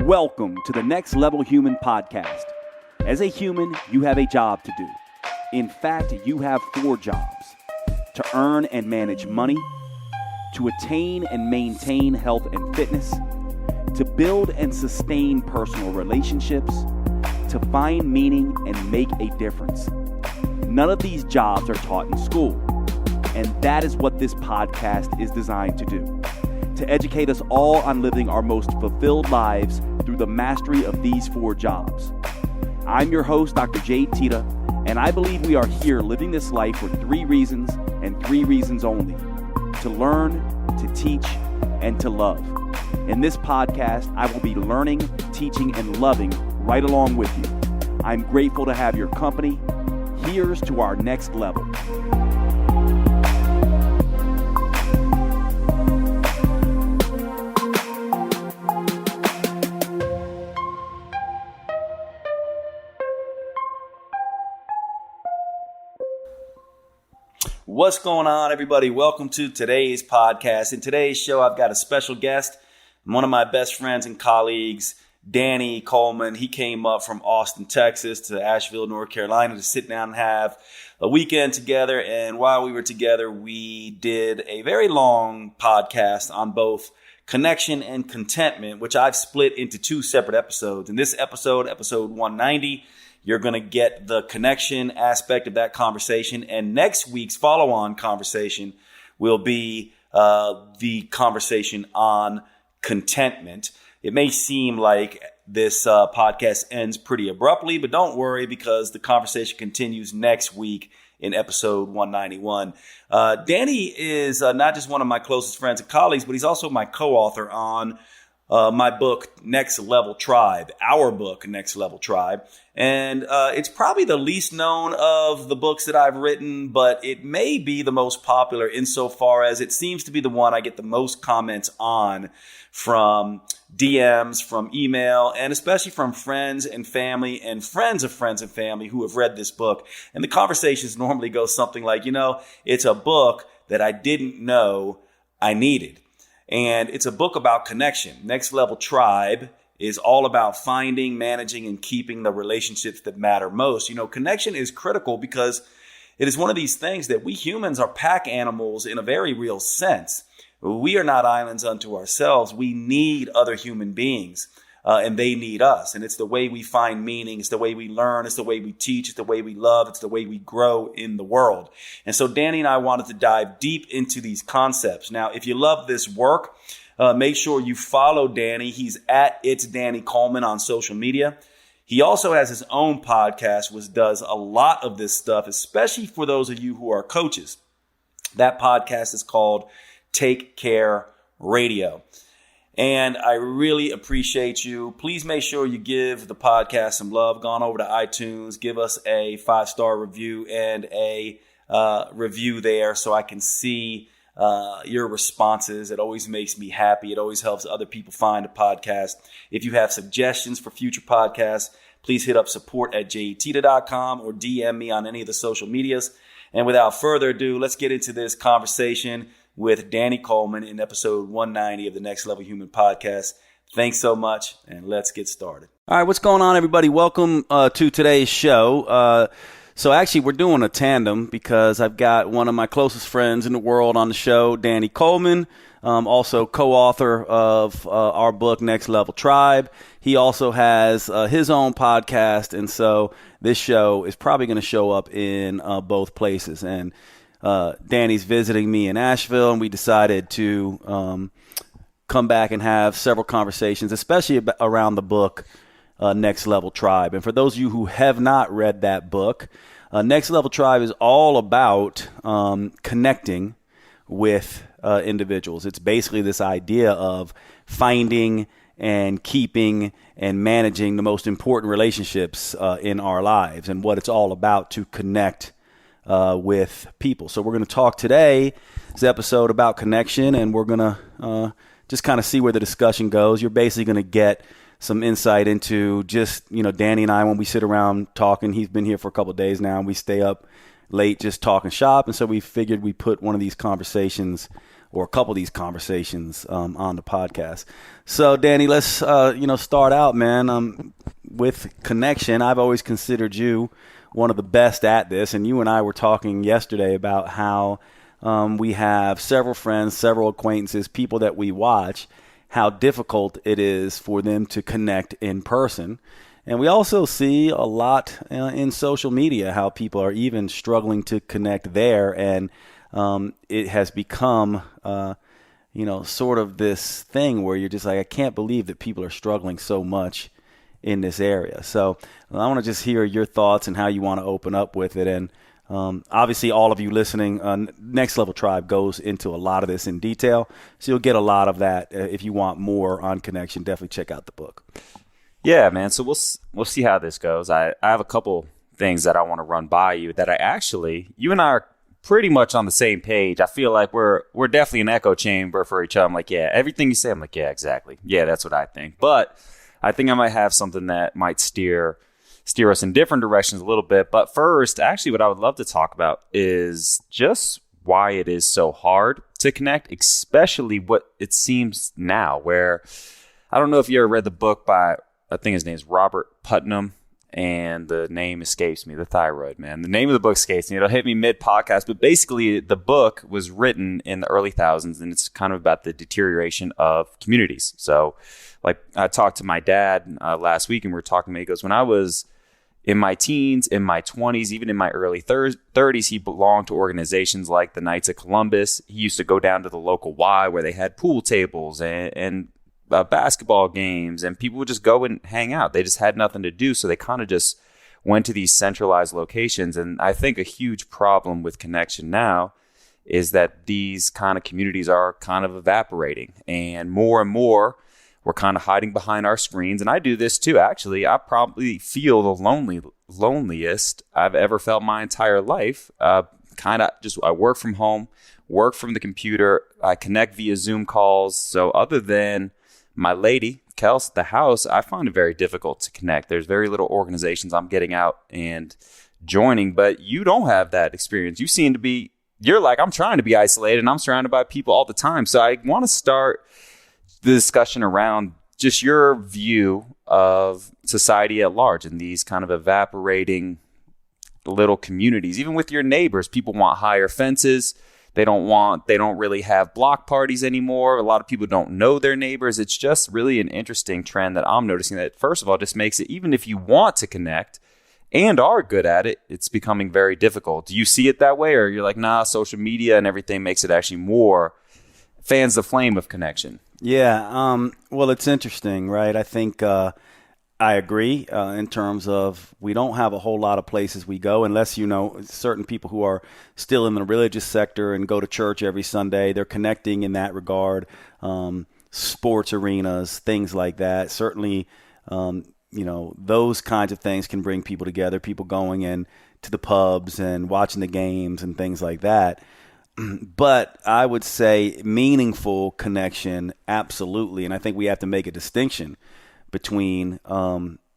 Welcome to the Next Level Human podcast. As a human, you have a job to do. In fact, you have 4 jobs: to earn and manage money, to attain and maintain health and fitness, to build and sustain personal relationships, to find meaning and make a difference. None of these jobs are taught in school, and that is what this podcast is designed to do: to educate us all on living our most fulfilled lives through the mastery of these 4 jobs. I'm your host, Dr. Jade Teta, and I believe we are here living this life for 3 reasons, and 3 reasons only: to learn, to teach, and to love. In this podcast, I will be learning, teaching, and loving right along with you. I'm grateful to have your company. Here's to our next level. What's going on, everybody? Welcome to today's podcast. In today's show, I've got a special guest, one of my best friends and colleagues, Danny Coleman. He came up from Austin, Texas to Asheville, North Carolina to sit down and have a weekend together. And while we were together, we did a very long podcast on both connection and contentment, which I've split into 2 separate episodes. In this episode 190, you're going to get the connection aspect of that conversation. And next week's follow-on conversation will be the conversation on contentment. It may seem like this podcast ends pretty abruptly, but don't worry, because the conversation continues next week in episode 191. Danny is not just one of my closest friends and colleagues, but he's also my co-author on my book, Next Level Tribe, our book, Next Level Tribe. And it's probably the least known of the books that I've written, but it may be the most popular insofar as it seems to be the one I get the most comments on from DMs, from email, and especially from friends and family and friends of friends and family who have read this book. And the conversations normally go something like, it's a book that I didn't know I needed. And it's a book about connection. Next Level Tribe is all about finding, managing, and keeping the relationships that matter most. Connection is critical because it is one of these things that we humans are pack animals in a very real sense. We are not islands unto ourselves. We need other human beings, and they need us. And it's the way we find meaning. It's the way we learn. It's the way we teach. It's the way we love. It's the way we grow in the world. And so Danny and I wanted to dive deep into these concepts. Now, if you love this work, make sure you follow Danny. He's at It's Danny Coleman on social media. He also has his own podcast, which does a lot of this stuff, especially for those of you who are coaches. That podcast is called Take Care Radio. And I really appreciate you. Please make sure you give the podcast some love. Go on over to iTunes, give us a 5-star review and a review there so I can see your responses. It always makes me happy. It always helps other people find the podcast. If you have suggestions for future podcasts, please hit up support@jadeteta.com or DM me on any of the social medias. And without further ado, let's get into this conversation with Danny Coleman in episode 190 of the Next Level Human podcast. Thanks so much, and let's get started. All right, what's going on, everybody? Welcome to today's show. So actually, we're doing a tandem because I've got one of my closest friends in the world on the show, Danny Coleman, also co-author of our book, Next Level Tribe. He also has his own podcast, and so this show is probably going to show up in both places. And Danny's visiting me in Asheville, and we decided to come back and have several conversations, especially around the book, Next Level Tribe. And for those of you who have not read that book, Next Level Tribe is all about connecting with individuals. It's basically this idea of finding and keeping and managing the most important relationships in our lives, and what it's all about to connect with people. So we're going to talk today's episode about connection, and we're going to just kind of see where the discussion goes. You're basically going to get some insight into just, Danny and I, when we sit around talking. He's been here for a couple of days now, and we stay up late just talking shop. And so we figured we put one of these conversations or a couple of these conversations on the podcast. So, Danny, let's start out, man, with connection. I've always considered you one of the best at this, and you and I were talking yesterday about how we have several friends, several acquaintances, people that we watch, how difficult it is for them to connect in person. And we also see a lot in social media how people are even struggling to connect there, and it has become, sort of this thing where you're just like, I can't believe that people are struggling so much in this area. So I want to just hear your thoughts and how you want to open up with it. And obviously, all of you listening, Next Level Tribe goes into a lot of this in detail, so you'll get a lot of that. If you want more on connection, definitely check out the book. Yeah, man. So we'll see how this goes. I have a couple things that I want to run by you that you and I are pretty much on the same page. I feel like we're definitely an echo chamber for each other. I'm like, yeah, everything you say, I'm like, yeah, exactly. Yeah, that's what I think. But I think I might have something that might steer us in different directions a little bit. But first, actually, what I would love to talk about is just why it is so hard to connect, especially what it seems now, where I don't know if you ever read the book by, I think his name is Robert Putnam, and the name escapes me, The Thyroid Man. The name of the book escapes me. It'll hit me mid-podcast, but basically the book was written in the early thousands, and it's kind of about the deterioration of communities. So like I talked to my dad last week, and we were talking to him. He goes, when I was in my teens, in my 20s, even in my early 30s, he belonged to organizations like the Knights of Columbus. He used to go down to the local Y where they had pool tables and basketball games, and people would just go and hang out. They just had nothing to do, so they kind of just went to these centralized locations. And I think a huge problem with connection now is that these kind of communities are kind of evaporating, and more we're kind of hiding behind our screens. And I do this too, actually. I probably feel the loneliest I've ever felt my entire life. I work from home, work from the computer. I connect via Zoom calls. So other than my lady, Kels, at the house, I find it very difficult to connect. There's very little organizations I'm getting out and joining, but you don't have that experience. You seem to be, you're like, I'm trying to be isolated and I'm surrounded by people all the time. So I want to start the discussion around just your view of society at large and these kind of evaporating little communities. Even with your neighbors, people want higher fences. They don't really have block parties anymore. A lot of people don't know their neighbors. It's just really an interesting trend that I'm noticing that, first of all, just makes it, even if you want to connect and are good at it, it's becoming very difficult. Do you see it that way? Or you're like, nah, social media and everything makes it actually more fans the flame of connection? Yeah. Well, it's interesting, right? I think I agree in terms of we don't have a whole lot of places we go unless, certain people who are still in the religious sector and go to church every Sunday. They're connecting in that regard. Sports arenas, things like that. Certainly, those kinds of things can bring people together, people going in to the pubs and watching the games and things like that. But I would say meaningful connection, absolutely. And I think we have to make a distinction between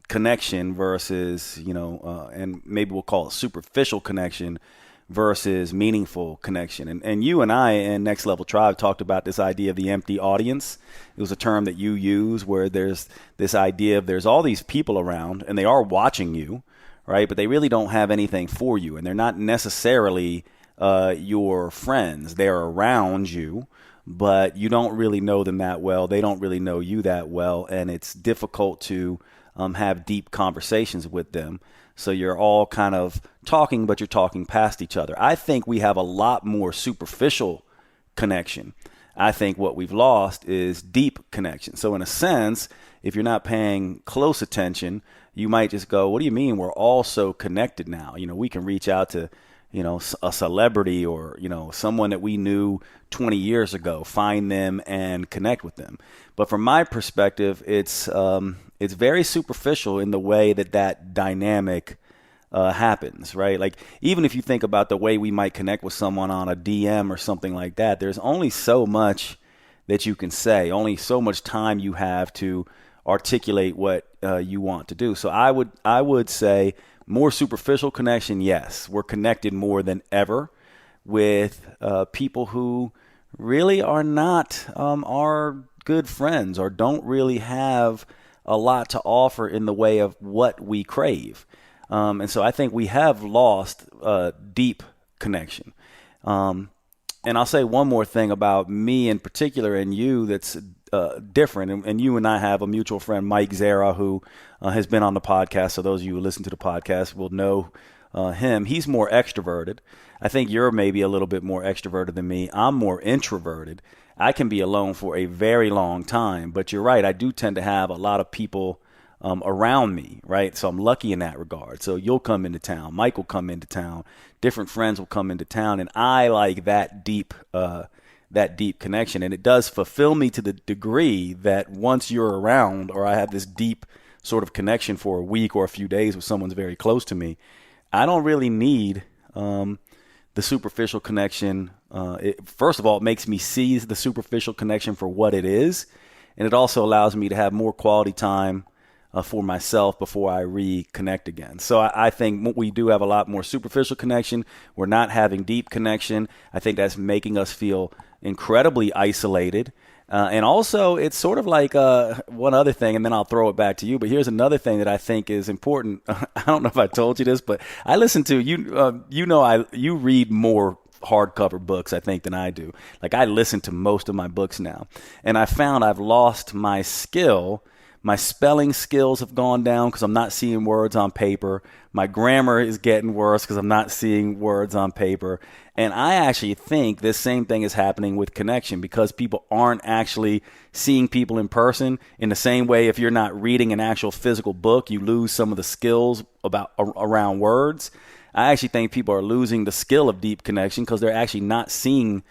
connection versus, and maybe we'll call it superficial connection versus meaningful connection. And you and I in Next Level Tribe talked about this idea of the empty audience. It was a term that you use where there's this idea of there's all these people around and they are watching you, right? But they really don't have anything for you. And they're not necessarily your friends. They're around you, but you don't really know them that well. They don't really know you that well, and it's difficult to have deep conversations with them. So you're all kind of talking, but you're talking past each other. I think we have a lot more superficial connection. I think what we've lost is deep connection. So in a sense, if you're not paying close attention, you might just go, what do you mean we're all so connected now? We can reach out to a celebrity or, someone that we knew 20 years ago, find them and connect with them. But from my perspective, it's very superficial in the way that dynamic happens, right? Like, even if you think about the way we might connect with someone on a DM or something like that, there's only so much that you can say, only so much time you have to articulate what you want to do. So I would say more superficial connection, yes. We're connected more than ever with people who really are not our good friends or don't really have a lot to offer in the way of what we crave. And so I think we have lost deep connection. And I'll say one more thing about me in particular and you that's different. And you and I have a mutual friend, Mike Zara, who has been on the podcast. So those of you who listen to the podcast will know him. He's more extroverted. I think you're maybe a little bit more extroverted than me. I'm more introverted. I can be alone for a very long time. But you're right. I do tend to have a lot of people around me, right? So I'm lucky in that regard. So you'll come into town. Mike will come into town. Different friends will come into town. And I like that deep connection. And it does fulfill me to the degree that once you're around, or I have this deep sort of connection for a week or a few days with someone's very close to me, I don't really need the superficial connection. First of all, it makes me see the superficial connection for what it is. And it also allows me to have more quality time for myself before I reconnect again. So I think we do have a lot more superficial connection. We're not having deep connection. I think that's making us feel incredibly isolated. And also, it's sort of like one other thing, and then I'll throw it back to you. But here's another thing that I think is important. I don't know if I told you this, but I listen to you. You read more hardcover books, I think, than I do. Like, I listen to most of my books now, and I found I've lost my skill. My spelling skills have gone down because I'm not seeing words on paper. My grammar is getting worse because I'm not seeing words on paper. And I actually think this same thing is happening with connection because people aren't actually seeing people in person. In the same way, if you're not reading an actual physical book, you lose some of the skills around words. I actually think people are losing the skill of deep connection because they're actually not seeing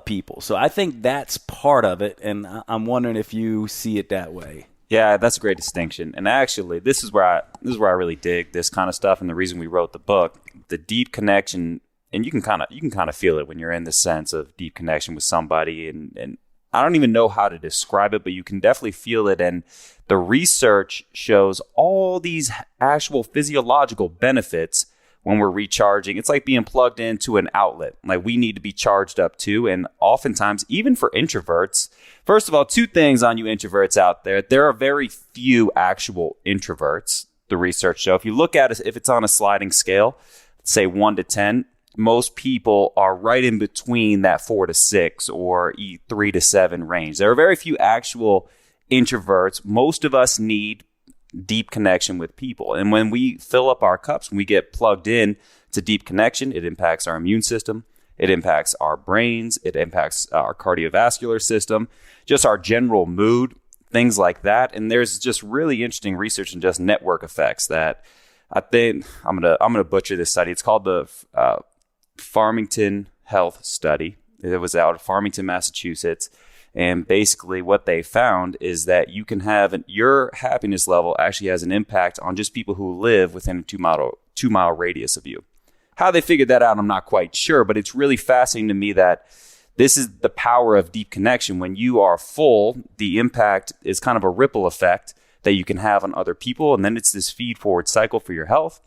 people. So I think that's part of it. And I'm wondering if you see it that way. Yeah, that's a great distinction. And actually, this is where I really dig this kind of stuff. And the reason we wrote the book, the deep connection, and you can kind of feel it when you're in the sense of deep connection with somebody. And I don't even know how to describe it, but you can definitely feel it. And the research shows all these actual physiological benefits when we're recharging. It's like being plugged into an outlet. Like, we need to be charged up too. And oftentimes, even for introverts, first of all, two things on you introverts out there. There are very few actual introverts, the research show. If you look at it, if it's on a sliding scale, say 1 to 10, most people are right in between that 4 to 6 or 3 to 7 range. There are very few actual introverts. Most of us need deep connection with people. And when we fill up our cups, when we get plugged in to deep connection, it impacts our immune system. It impacts our brains. It impacts our cardiovascular system, just our general mood, things like that. And there's just really interesting research and just network effects that I think I'm gonna butcher this study. It's called the Farmington Health Study. It was out of Farmington, Massachusetts. And basically what they found is that you can have your happiness level actually has an impact on just people who live within a 2 mile radius of you. How they figured that out, I'm not quite sure, but it's really fascinating to me that this is the power of deep connection. When you are full, the impact is kind of a ripple effect that you can have on other people. And then it's this feed forward cycle for your health,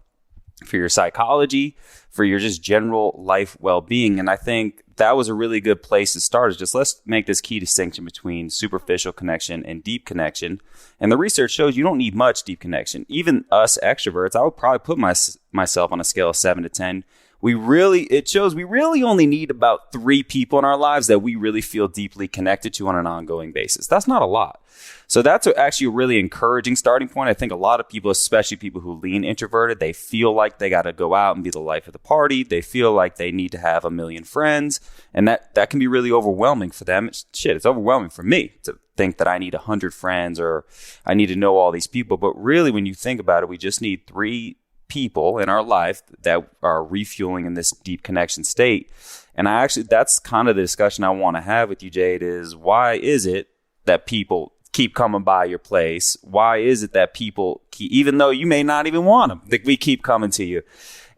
for your psychology, for your just general life well-being. And I think that was a really good place to start, is just let's make this key distinction between superficial connection and deep connection. And the research shows you don't need much deep connection. Even us extroverts, I would probably put myself on a scale of 7 to 10. It shows we really only need about 3 people in our lives that we really feel deeply connected to on an ongoing basis. That's not a lot. So that's actually a really encouraging starting point. I think a lot of people, especially people who lean introverted, they feel like they got to go out and be the life of the party. They feel like they need to have 1 million friends. And that can be really overwhelming for them. It's overwhelming for me to think that I need 100 friends or I need to know all these people. But really, when you think about it, we just need 3 people in our life that are refueling in this deep connection state. And that's kind of the discussion I want to have with you, Jade, is why is it that people keep coming by your place? Why is it that people even though you may not even want them, that we keep coming to you?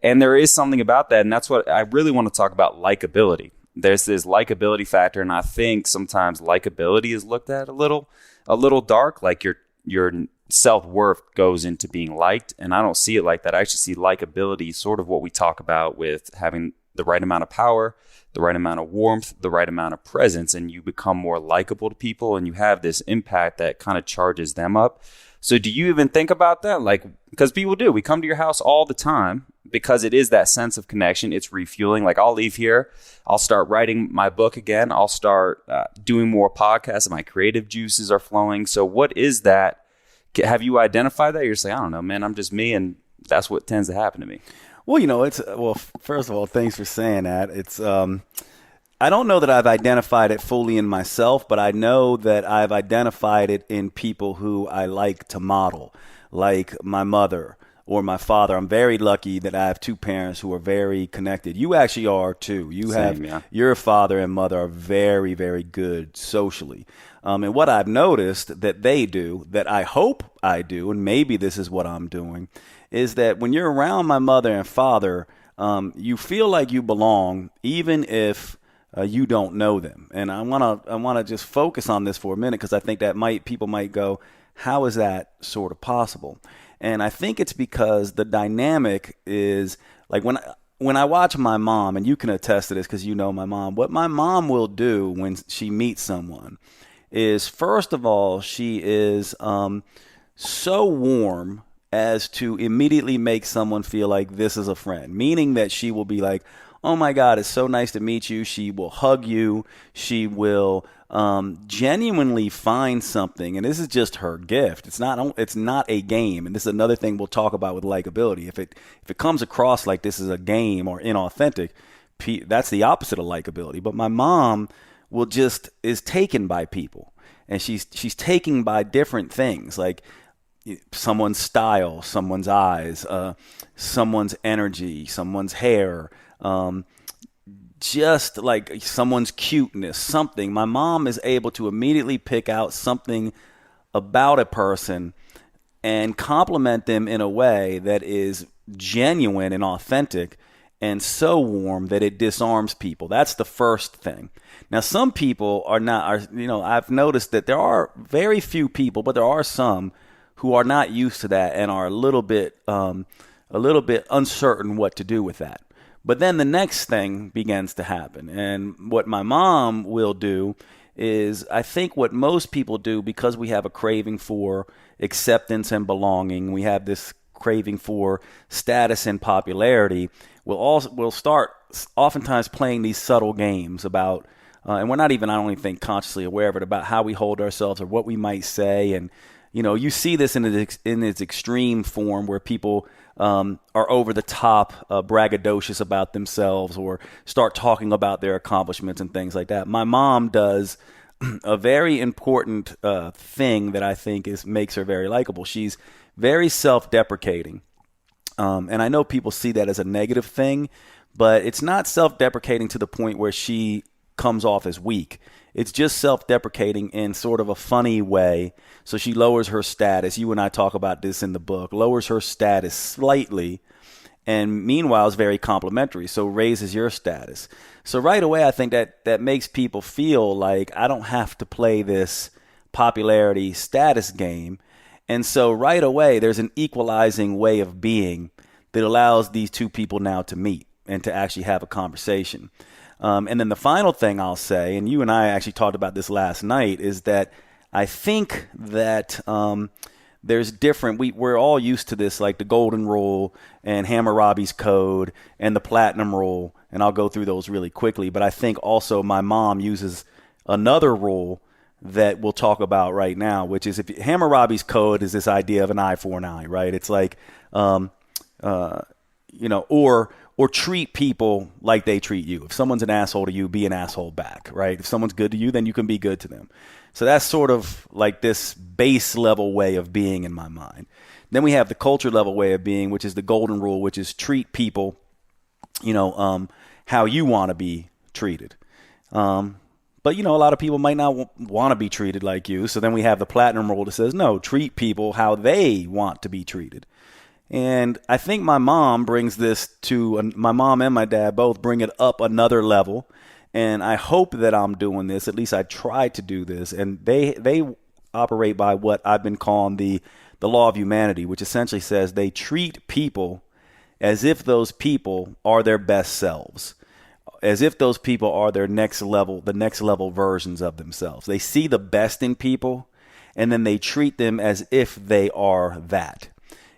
And there is something about that. And that's what I really want to talk about, likability. There's this likability factor. And I think sometimes likability is looked at a little dark, like your self-worth goes into being liked. And I don't see it like that. I actually see likability sort of what we talk about with having the right amount of power, the right amount of warmth, the right amount of presence, and you become more likable to people and you have this impact that kind of charges them up. So do you even think about that? Like, because people do. We come to your house all the time because it is that sense of connection. It's refueling. Like, I'll leave here. I'll start writing my book again. I'll start doing more podcasts. My creative juices are flowing. So what is that? Have you identified that? You're just like, I don't know, man. I'm just me, and that's what tends to happen to me. Well, first of all, thanks for saying that. It's I don't know that I've identified it fully in myself, but I know that I've identified it in people who I like to model, like my mother or my father. I'm very lucky that I have two parents who are very connected. You actually are too. Your father and mother are very, very good socially. And what I've noticed that they do, that I hope I do, and maybe this is what I'm doing, is that when you're around my mother and father, you feel like you belong, even if you don't know them. And I want to just focus on this for a minute, because I think that people might go, how is that sort of possible? And I think it's because the dynamic is like when I watch my mom, and you can attest to this because you know my mom, what my mom will do when she meets someone is, first of all, she is so warm as to immediately make someone feel like this is a friend, meaning that she will be like, oh my God, it's so nice to meet you. She will hug you. She will genuinely find something. And this is just her gift. It's not a game. And this is another thing we'll talk about with likability. If it comes across like this is a game or inauthentic, that's the opposite of likability. But my mom is taken by people. And she's taken by different things, like someone's style, someone's eyes, someone's energy, someone's hair, just like someone's cuteness, something. My mom is able to immediately pick out something about a person and compliment them in a way that is genuine and authentic and so warm that it disarms people. That's the first thing. Now, some people I've noticed that there are very few people, but there are some who are not used to that and are a little bit uncertain what to do with that. But then the next thing begins to happen. And what my mom will do is, I think what most people do, because we have a craving for acceptance and belonging, we have this craving for status and popularity, we'll start oftentimes playing these subtle games about, and we're not even, I don't even think, consciously aware of it, about how we hold ourselves or what we might say. And, you see this in its extreme form where people are over the top, braggadocious about themselves, or start talking about their accomplishments and things like that. My mom does a very important thing that I think makes her very likable. She's very self-deprecating. And I know people see that as a negative thing, but it's not self-deprecating to the point where she comes off as weak. It's just self-deprecating in sort of a funny way. So she lowers her status. You and I talk about this in the book. Lowers her status slightly, and meanwhile is very complimentary. So raises your status. So right away, I think that makes people feel like I don't have to play this popularity status game. And so right away, there's an equalizing way of being that allows these two people now to meet and to actually have a conversation. And then the final thing I'll say, and you and I actually talked about this last night, is that I think that there's different, we're all used to this, like the golden rule and Hammurabi's code and the platinum rule, and I'll go through those really quickly. But I think also my mom uses another rule that we'll talk about right now, which is, if Hammurabi's code is this idea of an eye for an eye, right? It's like, or treat people like they treat you. If someone's an asshole to you, be an asshole back, right? If someone's good to you, then you can be good to them. So that's sort of like this base level way of being in my mind. Then we have the culture level way of being, which is the golden rule, which is treat people, how you want to be treated. But, a lot of people might not want to be treated like you. So then we have the platinum rule that says, no, treat people how they want to be treated. And I think my mom brings this to, my mom and my dad both bring it up another level. And I hope that I'm doing this. At least I try to do this. And they operate by what I've been calling the law of humanity, which essentially says they treat people as if those people are their best selves. as if those people are the next level versions of themselves. They see the best in people, and then they treat them as if they are that.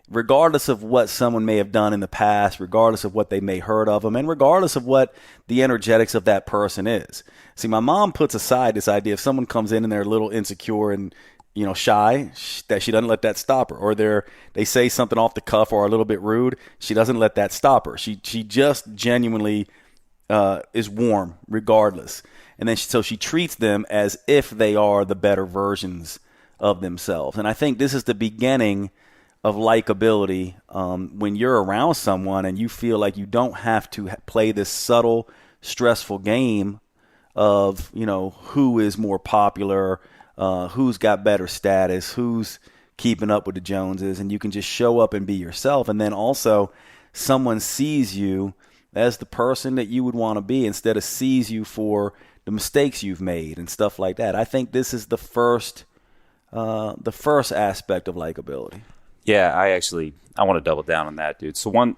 Regardless of what someone may have done in the past, regardless of what they may heard of them, and regardless of what the energetics of that person is. See, my mom puts aside this idea if someone comes in and they're a little insecure and shy, that she doesn't let that stop her. Or they say something off the cuff or a little bit rude, she doesn't let that stop her. She just genuinely is warm regardless. And then so she treats them as if they are the better versions of themselves. And I think this is the beginning of likability, when you're around someone and you feel like you don't have to play this subtle, stressful game of, who is more popular, who's got better status, who's keeping up with the Joneses, and you can just show up and be yourself. And then also someone sees you as the person that you would want to be instead of sees you for the mistakes you've made and stuff like that. I think this is the first aspect of likability. Yeah, I want to double down on that, dude. So I'm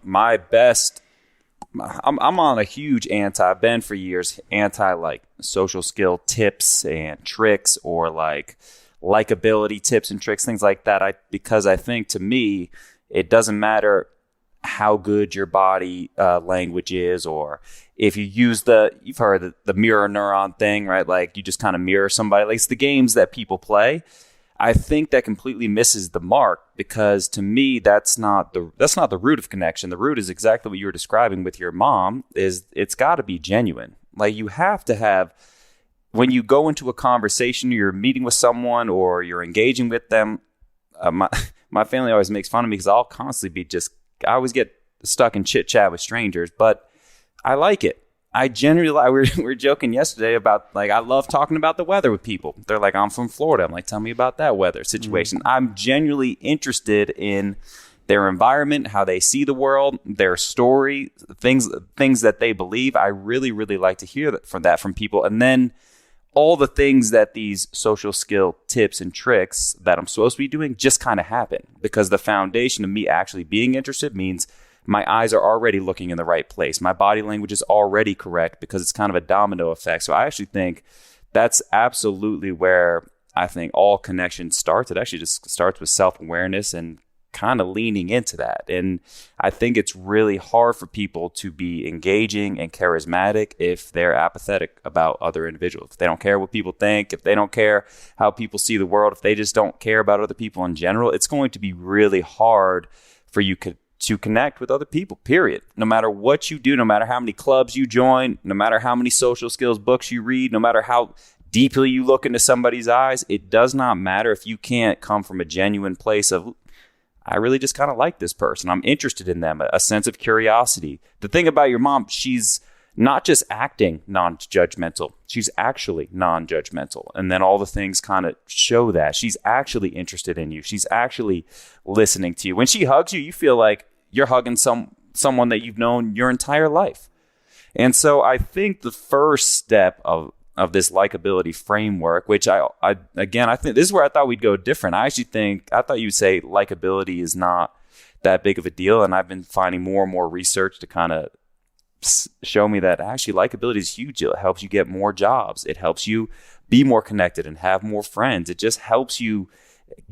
on a huge I've been for years, like social skill tips and tricks, or like likability tips and tricks, things like that. Because I think, to me, it doesn't matter how good your body language is, or if you use you've heard the mirror neuron thing, right? Like you just kind of mirror somebody. Like it's the games that people play. I think that completely misses the mark, because to me, that's not the root of connection. The root is exactly what you were describing with your mom. It's got to be genuine. Like you have to have, when you go into a conversation, you're meeting with someone or you're engaging with them. My family always makes fun of me because I'll constantly I always get stuck in chit chat with strangers, but I like it. I genuinely, we were joking yesterday about, like, I love talking about the weather with people. They're like, I'm from Florida. I'm like, tell me about that weather situation. I'm genuinely interested in their environment, how they see the world, their story, things that they believe. I really, really like to hear that from people. And then all the things that these social skill tips and tricks that I'm supposed to be doing just kind of happen, because the foundation of me actually being interested means my eyes are already looking in the right place. My body language is already correct, because it's kind of a domino effect. So I actually think that's absolutely where I think all connection starts. It actually just starts with self-awareness and kind of leaning into that. And I think it's really hard for people to be engaging and charismatic if they're apathetic about other individuals. If they don't care what people think, if they don't care how people see the world, if they just don't care about other people in general, it's going to be really hard for you to connect with other people, period. No matter what you do, no matter how many clubs you join, no matter how many social skills books you read, no matter how deeply you look into somebody's eyes, it does not matter if you can't come from a genuine place of, I really just kind of like this person. I'm interested in them, a sense of curiosity. The thing about your mom, she's not just acting non-judgmental, she's actually non-judgmental. And then all the things kind of show that. She's actually interested in you. She's actually listening to you. When she hugs you, you feel like you're hugging someone that you've known your entire life. And so I think the first step of this likability framework, which I think this is where I thought we'd go different. I thought you'd say likability is not that big of a deal. And I've been finding more and more research to kind of show me that actually likability is huge. It helps you get more jobs. It helps you be more connected and have more friends. It just helps you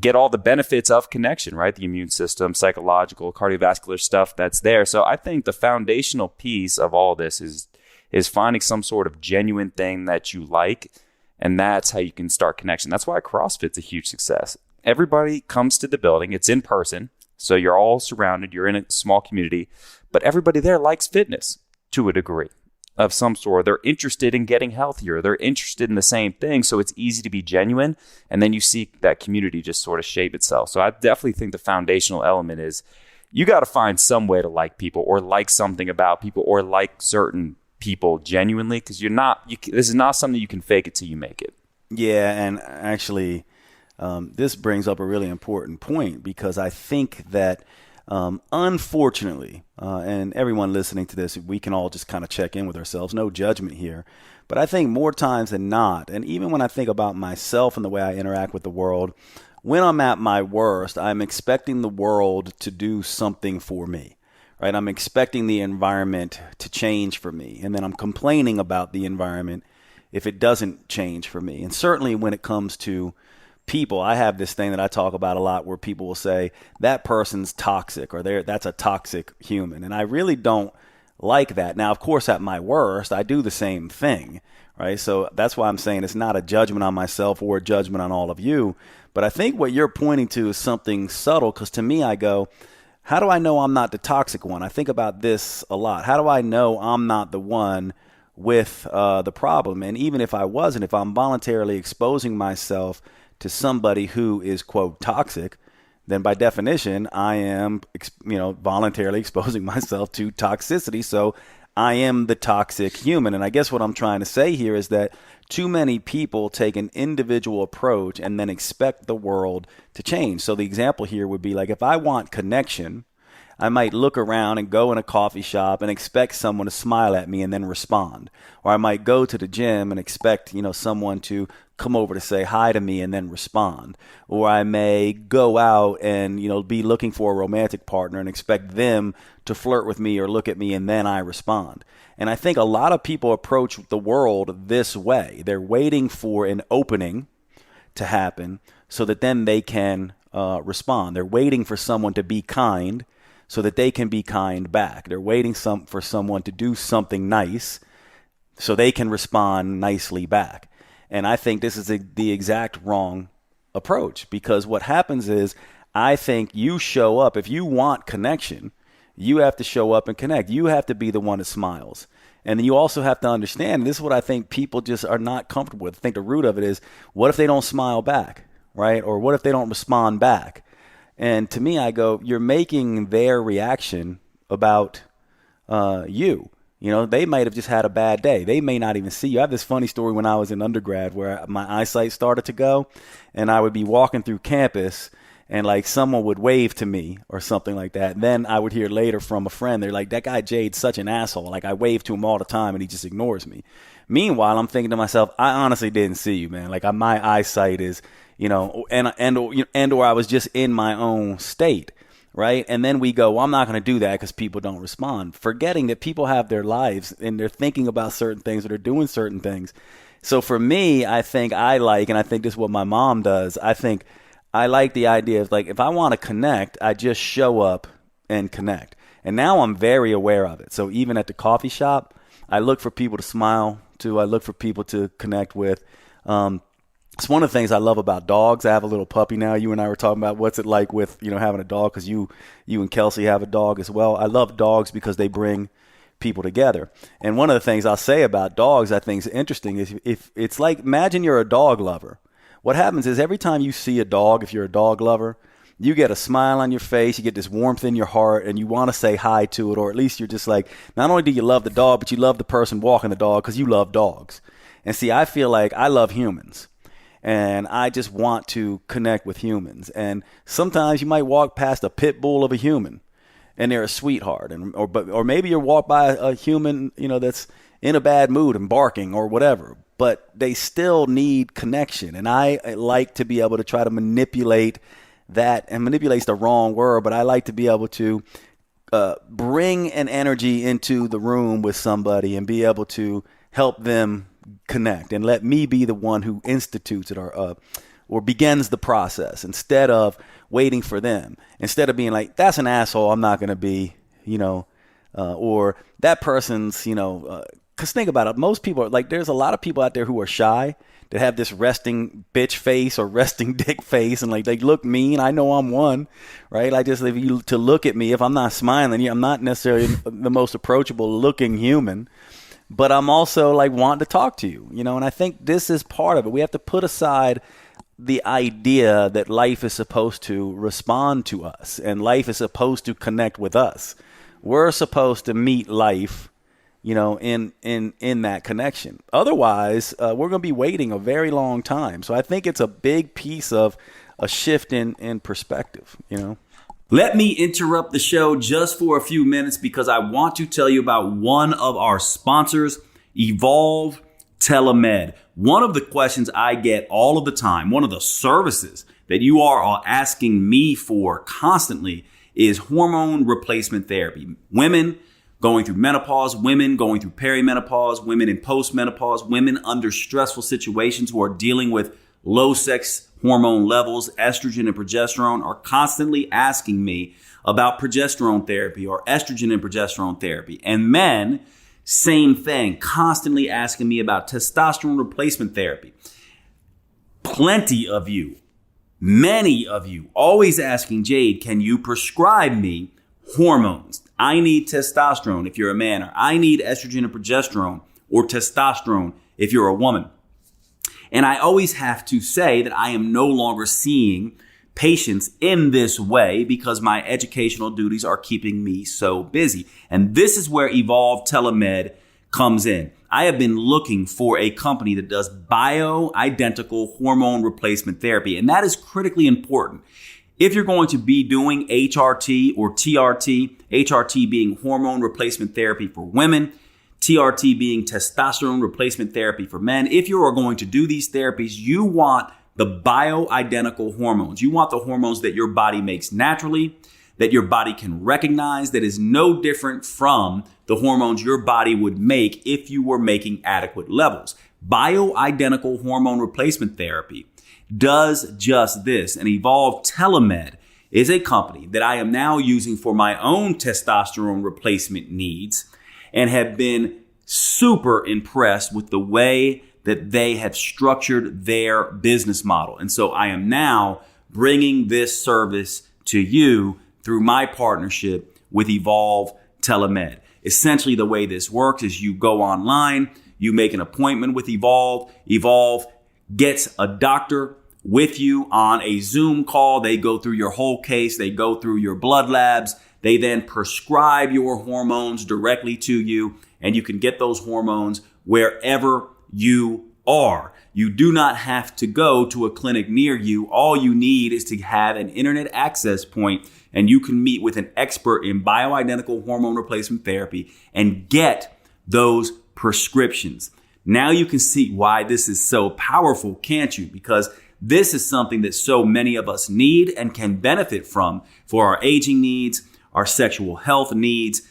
get all the benefits of connection, right? The immune system, psychological, cardiovascular stuff that's there. So I think the foundational piece of all this is finding some sort of genuine thing that you like, and that's how you can start connection. That's why CrossFit's a huge success. Everybody comes to the building. It's in person, so you're all surrounded. You're in a small community, but everybody there likes fitness to a degree of some sort. They're interested in getting healthier. They're interested in the same thing. So it's easy to be genuine. And then you see that community just sort of shape itself. So I definitely think the foundational element is you got to find some way to like people, or like something about people, or like certain people genuinely, because this is not something you can fake it till you make it. Yeah. And actually, this brings up a really important point, because I think that unfortunately, and everyone listening to this, we can all just kind of check in with ourselves. No judgment here. But I think more times than not, and even when I think about myself and the way I interact with the world, when I'm at my worst, I'm expecting the world to do something for me, right? I'm expecting the environment to change for me. And then I'm complaining about the environment if it doesn't change for me. And certainly when it comes to people, I have this thing that I talk about a lot where people will say that person's toxic or that's a toxic human. And I really don't like that. Now, of course, at my worst, I do the same thing, right? So that's why I'm saying it's not a judgment on myself or a judgment on all of you. But I think what you're pointing to is something subtle, because to me, I go, how do I know I'm not the toxic one? I think about this a lot. How do I know I'm not the one with the problem? And even if I wasn't, if I'm voluntarily exposing myself to somebody who is, quote, toxic, then by definition, I am, voluntarily exposing myself to toxicity. So I am the toxic human. And I guess what I'm trying to say here is that too many people take an individual approach and then expect the world to change. So the example here would be like, if I want connection, I might look around and go in a coffee shop and expect someone to smile at me and then respond. Or I might go to the gym and expect, someone to come over to say hi to me and then respond. Or I may go out and, be looking for a romantic partner and expect them to flirt with me or look at me and then I respond. And I think a lot of people approach the world this way. They're waiting for an opening to happen so that then they can respond. They're waiting for someone to be kind so that they can be kind back. They're waiting for someone to do something nice so they can respond nicely back. And I think this is the exact wrong approach, because what happens is I think you show up. If you want connection, you have to show up and connect. You have to be the one that smiles. And then you also have to understand, and this is what I think people just are not comfortable with. I think the root of it is, what if they don't smile back, right? Or what if they don't respond back? And to me, I go, you're making their reaction about you. They might have just had a bad day. They may not even see you. I have this funny story when I was in undergrad where my eyesight started to go, and I would be walking through campus and like someone would wave to me or something like that. And then I would hear later from a friend, they're like, that guy Jade's such an asshole. Like, I wave to him all the time and he just ignores me. Meanwhile, I'm thinking to myself, I honestly didn't see you, man. Like, my eyesight is, and or I was just in my own state. Right. And then we go, well, I'm not going to do that because people don't respond, forgetting that people have their lives and they're thinking about certain things or they're doing certain things. So for me, I think and I think this is what my mom does. I think I like the idea of like, if I want to connect, I just show up and connect. And now I'm very aware of it. So even at the coffee shop, I look for people to smile to. I look for people to connect with. It's one of the things I love about dogs. I have a little puppy now. You and I were talking about what's it like with, having a dog, because you and Kelsey have a dog as well. I love dogs because they bring people together. And one of the things I'll say about dogs I think is interesting is if it's like, imagine you're a dog lover. What happens is every time you see a dog, if you're a dog lover, you get a smile on your face, you get this warmth in your heart, and you want to say hi to it, or at least you're just like, not only do you love the dog, but you love the person walking the dog because you love dogs. And see, I feel like I love humans. And I just want to connect with humans. And sometimes you might walk past a pit bull of a human, and they're a sweetheart. Or maybe you walk by a human, that's in a bad mood and barking or whatever. But they still need connection. And I like to be able to try to manipulate that. And manipulate's the wrong word, but I like to be able to bring an energy into the room with somebody and be able to help them connect, and let me be the one who institutes it or begins the process instead of waiting for them. Instead of being like, that's an asshole, I'm not going to be, or that person's, because think about it. Most people, like, there's a lot of people out there who are shy that have this resting bitch face or resting dick face, and like they look mean. I know I'm one, right? If you to look at me, if I'm not smiling, I'm not necessarily the most approachable looking human. But I'm also like wanting to talk to you, and I think this is part of it. We have to put aside the idea that life is supposed to respond to us and life is supposed to connect with us. We're supposed to meet life, in that connection. Otherwise, we're going to be waiting a very long time. So I think it's a big piece of a shift in perspective, Let me interrupt the show just for a few minutes because I want to tell you about one of our sponsors, Evolve Telemed. One of the questions I get all of the time, one of the services that you are asking me for constantly is hormone replacement therapy. Women going through menopause, women going through perimenopause, women in postmenopause, women under stressful situations who are dealing with low sex hormone levels, estrogen and progesterone, are constantly asking me about progesterone therapy or estrogen and progesterone therapy. And men, same thing, constantly asking me about testosterone replacement therapy. Plenty of you, many of you, always asking, Jade, can you prescribe me hormones? I need testosterone if you're a man, or I need estrogen and progesterone or testosterone if you're a woman. And I always have to say that I am no longer seeing patients in this way because my educational duties are keeping me so busy. And this is where Evolve Telemed comes in. I have been looking for a company that does bioidentical hormone replacement therapy, and that is critically important. If you're going to be doing HRT or TRT, HRT being hormone replacement therapy for women, TRT being testosterone replacement therapy for men, if you are going to do these therapies, you want the bioidentical hormones. You want the hormones that your body makes naturally, that your body can recognize, that is no different from the hormones your body would make if you were making adequate levels. Bioidentical hormone replacement therapy does just this. And Evolve Telemed is a company that I am now using for my own testosterone replacement needs and have been super impressed with the way that they have structured their business model. And so I am now bringing this service to you through my partnership with Evolve Telemed. Essentially, the way this works is you go online, you make an appointment with Evolve. Evolve gets a doctor with you on a Zoom call. They go through your whole case. They go through your blood labs. They then prescribe your hormones directly to you, and you can get those hormones wherever you are. You do not have to go to a clinic near you. All you need is to have an internet access point, and you can meet with an expert in bioidentical hormone replacement therapy and get those prescriptions. Now you can see why this is so powerful, can't you? Because this is something that so many of us need and can benefit from for our aging needs, our sexual health needs.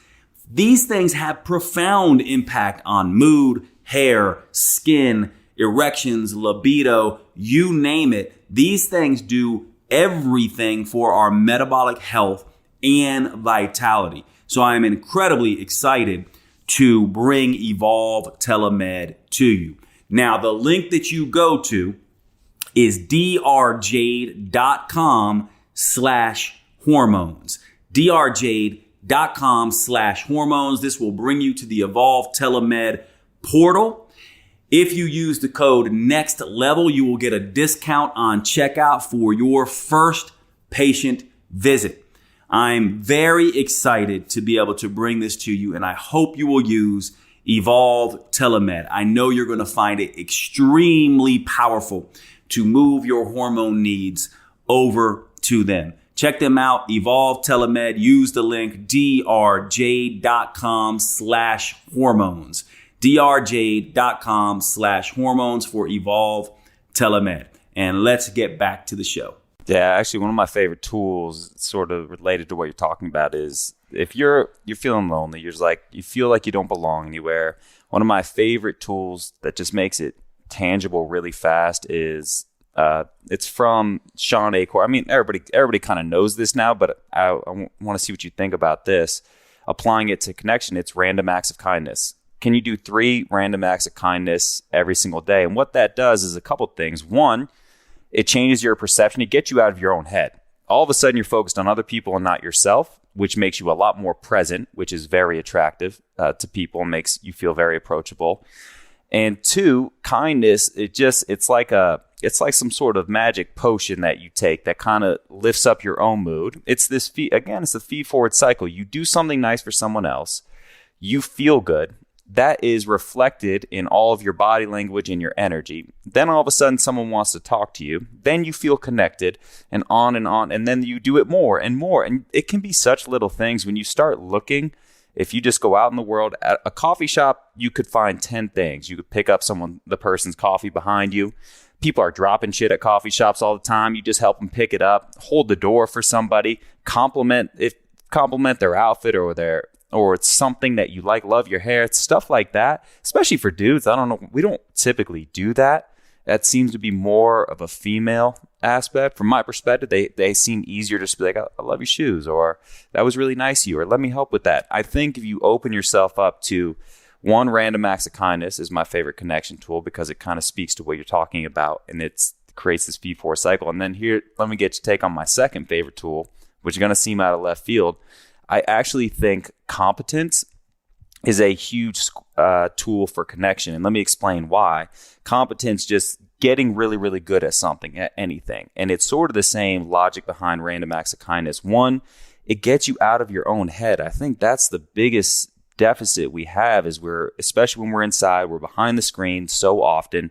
These things have profound impact on mood, hair, skin, erections, libido, you name it. These things do everything for our metabolic health and vitality. So I am incredibly excited to bring Evolve Telemed to you. Now, the link that you go to is drjade.com/hormones. drjade.com/hormones. This will bring you to the Evolve Telemed portal. If you use the code NEXTLEVEL, you will get a discount on checkout for your first patient visit. I'm very excited to be able to bring this to you, and I hope you will use Evolve Telemed. I know you're going to find it extremely powerful to move your hormone needs over to them. Check them out, Evolve Telemed. Use the link drjade.com/hormones. drjade.com/hormones for Evolve Telemed. And let's get back to the show. Yeah, actually, one of my favorite tools, sort of related to what you're talking about, is if you're feeling lonely, you feel like you don't belong anywhere. One of my favorite tools that just makes it tangible really fast is it's from Sean Acor. I mean, everybody kind of knows this now, but I want to see what you think about this. Applying it to connection, it's random acts of kindness. Can you do 3 random acts of kindness every single day? And what that does is a couple things. One, it changes your perception. It gets you out of your own head. All of a sudden, you're focused on other people and not yourself, which makes you a lot more present, which is very attractive to people and makes you feel very approachable. And 2, kindness, it's like some sort of magic potion that you take that kind of lifts up your own mood. It's the feed-forward cycle. You do something nice for someone else. You feel good. That is reflected in all of your body language and your energy. Then all of a sudden someone wants to talk to you. Then you feel connected and on. And then you do it more and more. And it can be such little things when you start looking If you just go out in the world at a coffee shop, you could find 10 things. You could pick up the person's coffee behind you. People are dropping shit at coffee shops all the time. You just help them pick it up, hold the door for somebody, compliment their outfit or it's something that you like, love your hair, it's stuff like that. Especially for dudes, I don't know, we don't typically do that. That seems to be more of a female aspect. From my perspective, they seem easier to just be like, I love your shoes, or that was really nice of you, or let me help with that. I think if you open yourself up to one, random acts of kindness is my favorite connection tool because it kind of speaks to what you're talking about and it creates this P4 cycle. And then here, let me get your take on my second favorite tool, which is going to seem out of left field. I actually think competence is a huge tool for connection. And let me explain why. Competence, just getting really, really good at something, at anything. And it's sort of the same logic behind random acts of kindness. One, it gets you out of your own head. I think that's the biggest deficit we have is especially when we're inside, we're behind the screen so often.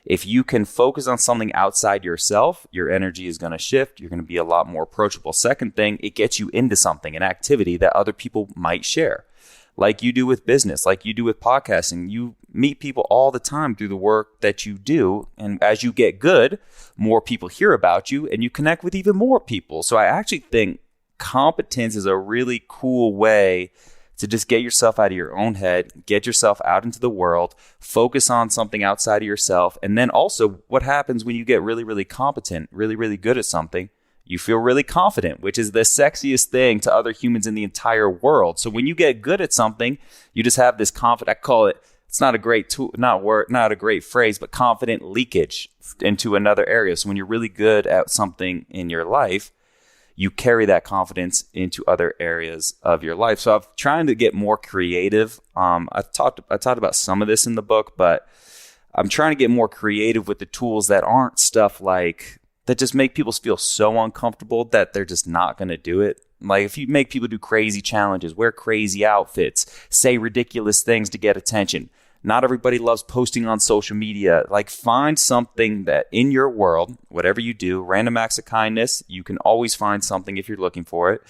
If you can focus on something outside yourself, your energy is going to shift. You're going to be a lot more approachable. Second thing, it gets you into something, an activity that other people might share. Like you do with business, like you do with podcasting. You meet people all the time through the work that you do. And as you get good, more people hear about you and you connect with even more people. So I actually think competence is a really cool way to just get yourself out of your own head, get yourself out into the world, focus on something outside of yourself. And then also what happens when you get really, really competent, really, really good at something, you feel really confident, which is the sexiest thing to other humans in the entire world. So when you get good at something, you just have this confident, I call it, it's not a great tool, not a great phrase, but confident leakage into another area. So when you're really good at something in your life, you carry that confidence into other areas of your life. So I'm trying to get more creative. I talked about some of this in the book, but I'm trying to get more creative with the tools that aren't stuff like that just make people feel so uncomfortable that they're just not going to do it. Like if you make people do crazy challenges, wear crazy outfits, say ridiculous things to get attention. Not everybody loves posting on social media. Like find something that in your world, whatever you do, random acts of kindness, you can always find something if you're looking for it,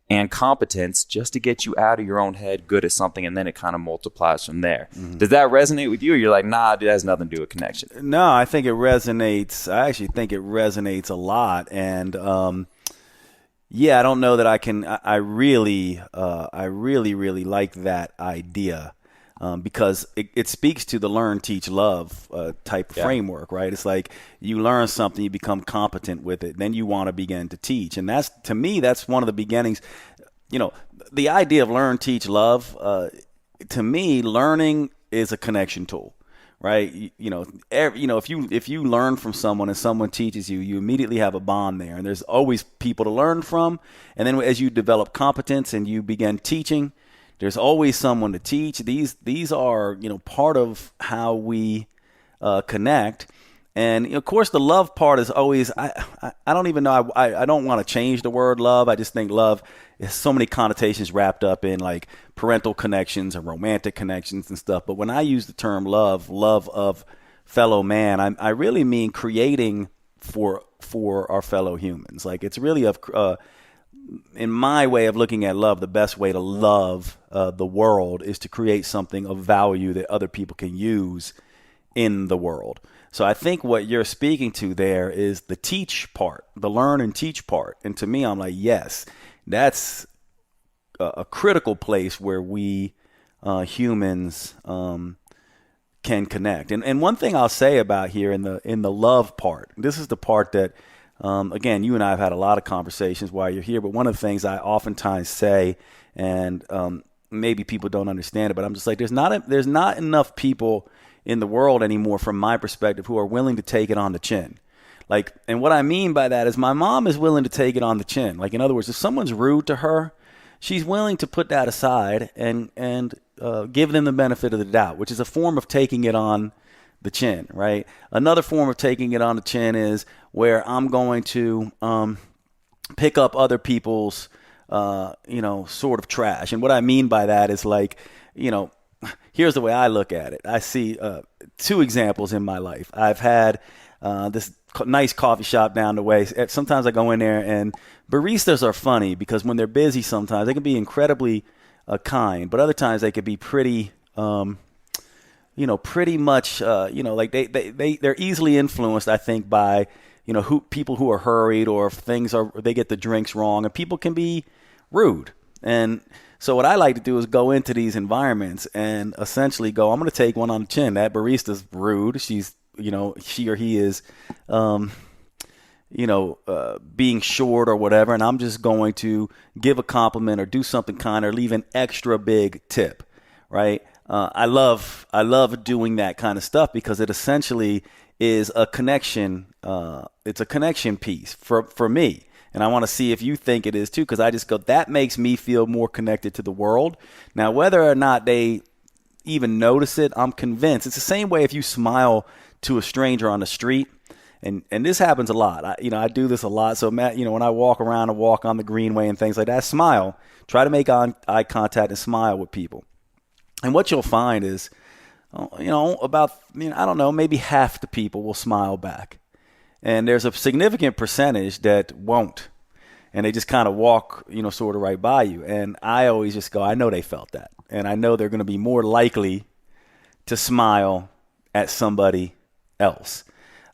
and competence just to get you out of your own head, good at something, and then it kind of multiplies from there. Mm-hmm. Does that resonate with you? Or you're like, nah, dude, that has nothing to do with connection? No, I think it resonates. I actually think it resonates a lot. And yeah, I don't know that I can. I really like that idea. Because it speaks to the learn, teach, love type of framework, right? It's like you learn something, you become competent with it, then you want to begin to teach. And that's, to me, that's one of the beginnings. You know, the idea of learn, teach, love, to me, learning is a connection tool, right? If you learn from someone and someone teaches you, you immediately have a bond there. And there's always people to learn from. And then as you develop competence and you begin teaching, there's always someone to teach. These are, part of how we connect. And of course, the love part is always, I don't even know. I don't want to change the word love. I just think love has so many connotations wrapped up in like parental connections and romantic connections and stuff. But when I use the term love of fellow man, I really mean creating for our fellow humans. Like it's really in my way of looking at love, the best way to love the world is to create something of value that other people can use in the world. So I think what you're speaking to there is the teach part, the learn and teach part. And to me, I'm like, yes, that's a critical place where we humans can connect. And one thing I'll say about here in the love part, this is the part that again, you and I have had a lot of conversations while you're here, but one of the things I oftentimes say, and maybe people don't understand it, but I'm just like, there's not enough people in the world anymore, from my perspective, who are willing to take it on the chin. Like, and what I mean by that is my mom is willing to take it on the chin. Like, in other words, if someone's rude to her, she's willing to put that aside and give them the benefit of the doubt, which is a form of taking it on the chin, right? Another form of taking it on the chin is where I'm going to pick up other people's, sort of trash. And what I mean by that is like, here's the way I look at it. I see two examples in my life. I've had this nice coffee shop down the way. Sometimes I go in there and baristas are funny because when they're busy sometimes they can be incredibly kind, but other times they could be pretty, pretty much, like they're easily influenced, I think, by, people who are hurried, or if they get the drinks wrong, and people can be rude. And so what I like to do is go into these environments and essentially go, I'm going to take one on the chin. That barista's rude. She's, she or he is, being short or whatever, and I'm just going to give a compliment or do something kind or leave an extra big tip, right? I love doing that kind of stuff because it essentially is a connection. It's a connection piece for me, and I want to see if you think it is too, because I just go, that makes me feel more connected to the world. Now, whether or not they even notice it, I'm convinced it's the same way if you smile to a stranger on the street. And this happens a lot. I do this a lot. So, Matt, when I walk around and walk on the greenway and things like that, smile. Try to make eye contact and smile with people. And what you'll find is, maybe half the people will smile back. And there's a significant percentage that won't. And they just kind of walk, sort of right by you. And I always just go, I know they felt that. And I know they're going to be more likely to smile at somebody else.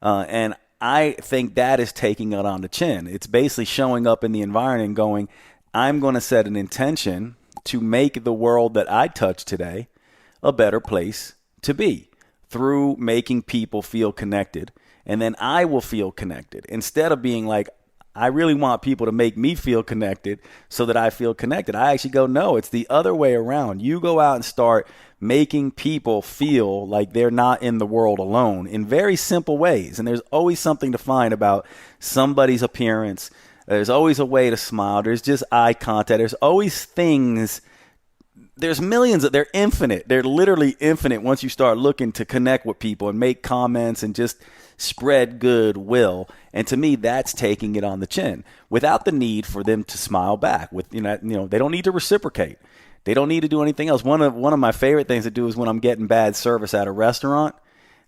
And I think that is taking it on the chin. It's basically showing up in the environment and going, I'm going to set an intention to make the world that I touch today a better place to be through making people feel connected. And then I will feel connected instead of being like, I really want people to make me feel connected so that I feel connected. I actually go, no, it's the other way around. You go out and start making people feel like they're not in the world alone in very simple ways. And there's always something to find about somebody's appearance. There's always a way to smile. There's just eye contact. There's always things. There's millions. They're infinite. They're literally infinite once you start looking to connect with people and make comments and just spread goodwill. And to me, that's taking it on the chin without the need for them to smile back. They don't need to reciprocate. They don't need to do anything else. One of my favorite things to do is when I'm getting bad service at a restaurant,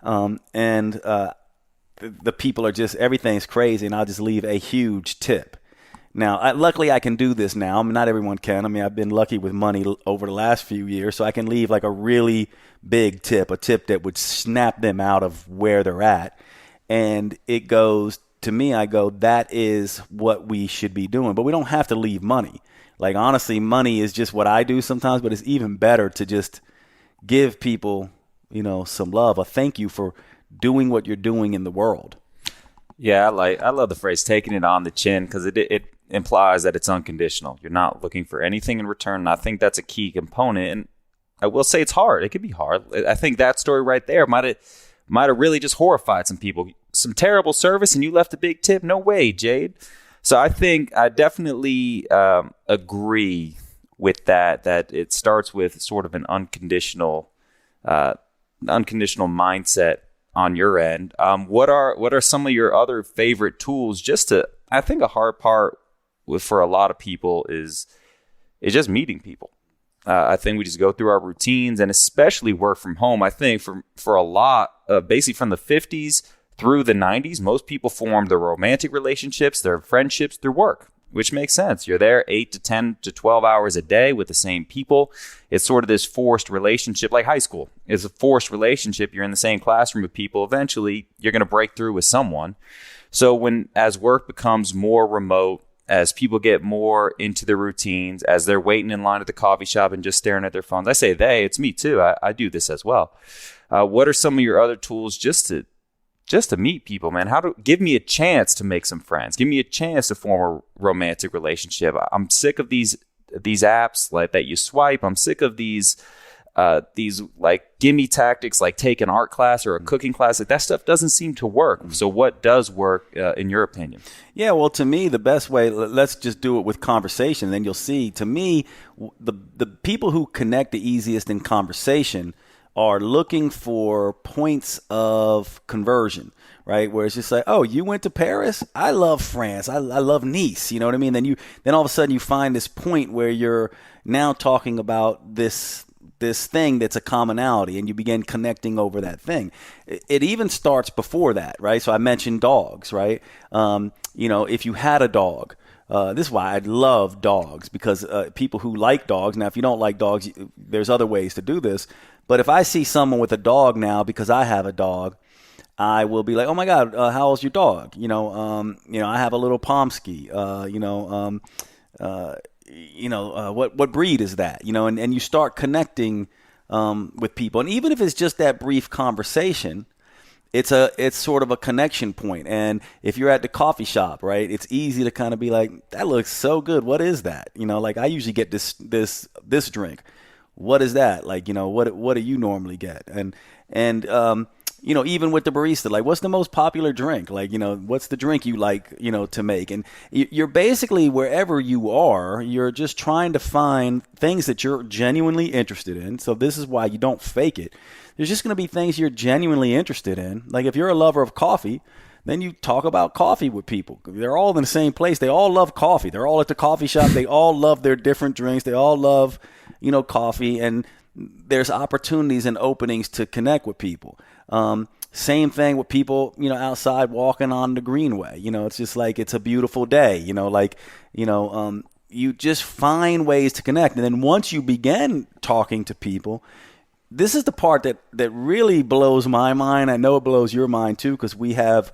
and the people are just, everything's crazy, and I'll just leave a huge tip. Now, luckily, I can do this now. Not everyone can. I've been lucky with money over the last few years, so I can leave like a really big tip, a tip that would snap them out of where they're at. And it goes, to me, I go, that is what we should be doing. But we don't have to leave money. Like, honestly, money is just what I do sometimes, but it's even better to just give people, some love, a thank you for doing what you're doing in the world. Yeah, I love the phrase taking it on the chin, because it implies that it's unconditional. You're not looking for anything in return. And I think that's a key component. And I will say it's hard. It can be hard. I think that story right there might have really just horrified some people. Some terrible service and you left a big tip? No way, Jade. So I think I definitely agree with that it starts with sort of an unconditional mindset on your end. What are some of your other favorite tools? I think a hard part for a lot of people is just meeting people. I think we just go through our routines, and especially work from home. I think for a lot, basically from the 50s through the 90s, most people formed their romantic relationships, their friendships through work, which makes sense. You're there 8 to 10 to 12 hours a day with the same people. It's sort of this forced relationship, like high school is a forced relationship. You're in the same classroom with people. Eventually, you're going to break through with someone. So as work becomes more remote, as people get more into their routines, as they're waiting in line at the coffee shop and just staring at their phones. I say it's me too. I do this as well. What are some of your other tools just to meet people, man? Give me a chance to make some friends. Give me a chance to form a romantic relationship. I'm sick of these apps like that you swipe. I'm sick of these like gimme tactics, like take an art class or a cooking class. Like that stuff doesn't seem to work. So what does work in your opinion? Yeah, well, to me, the best way, let's just do it with conversation. Then you'll see, to me, the people who connect the easiest in conversation are looking for points of conversion, right? Where it's just like, oh, you went to Paris? I love France. I love Nice. You know what I mean? Then all of a sudden you find this point where you're now talking about this thing that's a commonality, and you begin connecting over that thing. It even starts before that, right? So I mentioned dogs, right? If you had a dog, this is why I love dogs, because people who like dogs, now if you don't like dogs, there's other ways to do this. But if I see someone with a dog now, because I have a dog, I will be like, oh my God, how old's your dog? I have a little Pomsky. What breed is that? And you start connecting with people, and even if it's just that brief conversation, it's sort of a connection point. And if you're at the coffee shop, right, it's easy to kind of be like, that looks so good. What is that? Like I usually get this drink. What is that? Like, what do you normally get? And even with the barista, like, what's the most popular drink? Like, what's the drink you like, to make? And you're basically, wherever you are, you're just trying to find things that you're genuinely interested in. So this is why you don't fake it. There's just going to be things you're genuinely interested in. Like if you're a lover of coffee, then you talk about coffee with people. They're all in the same place. They all love coffee. They're all at the coffee shop. They all love their different drinks. They all love, coffee. And there's opportunities and openings to connect with people. Same thing with people, outside walking on the greenway. It's just like, it's a beautiful day, you just find ways to connect. And then once you begin talking to people, this is the part that really blows my mind. I know it blows your mind too, because we have